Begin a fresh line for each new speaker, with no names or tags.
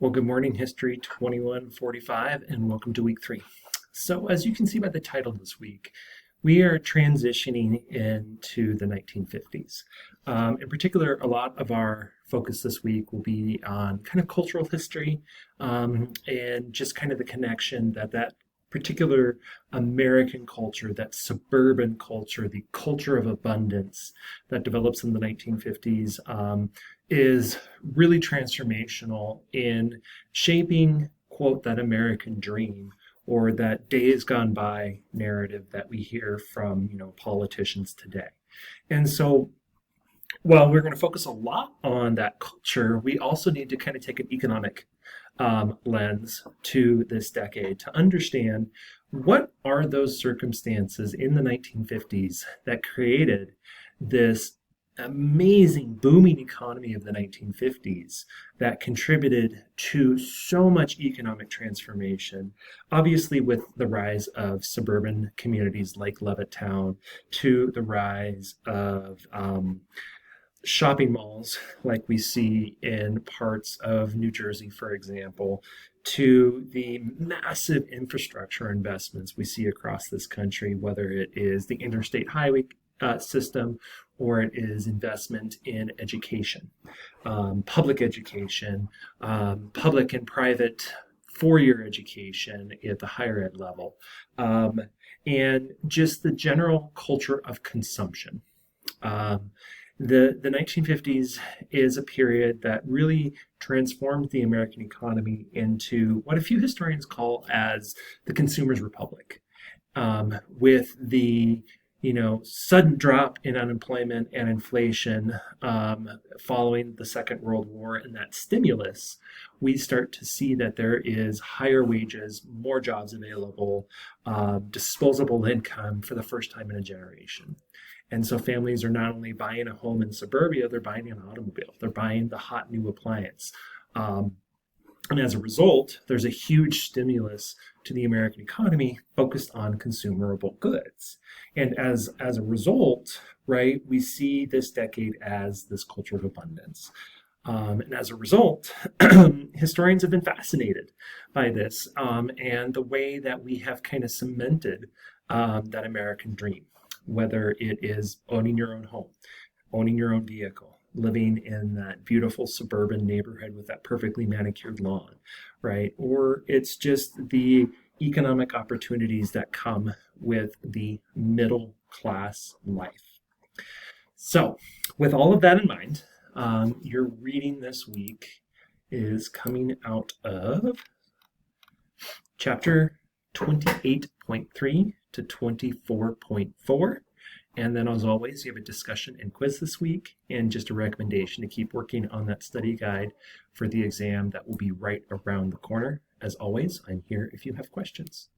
Well, good morning, History 2145, and welcome to week 3. So, as you can see by the title this week, we are transitioning into the 1950s. In particular, a lot of our focus this week will be on kind of cultural history and just kind of the connection that particular American culture, that suburban culture, the culture of abundance that develops in the 1950s is really transformational in shaping, quote, that American dream or that days gone by narrative that we hear from, politicians today. And so while we're going to focus a lot on that culture, we also need to kind of take an economic lens to this decade to understand what are those circumstances in the 1950s that created this amazing booming economy of the 1950s that contributed to so much economic transformation, obviously with the rise of suburban communities like Levittown, to the rise of shopping malls like we see in parts of New Jersey, for example, to the massive infrastructure investments we see across this country, whether it is the interstate highway system or it is investment in education, public education, public and private four-year education at the higher ed level, and just the general culture of consumption. The 1950s is a period that really transformed the American economy into what a few historians call as the consumer's republic, with the sudden drop in unemployment and inflation following the Second World War and that stimulus, we start to see that there is higher wages, more jobs available, disposable income for the first time in a generation. And so families are not only buying a home in suburbia, they're buying an automobile. They're buying the hot new appliance. And as a result, there's a huge stimulus to the American economy focused on consumable goods. And as a result, right, we see this decade as this culture of abundance. And as a result, historians have been fascinated by this and the way that we have kind of cemented that American dream, whether it is owning your own home, owning your own vehicle, living in that beautiful suburban neighborhood with that perfectly manicured lawn, right? Or it's just the economic opportunities that come with the middle class life. So, with all of that in mind, your reading this week is coming out of chapter 28.3 to 24.4. And then, as always, you have a discussion and quiz this week, and just a recommendation to keep working on that study guide for the exam that will be right around the corner. As always, I'm here if you have questions.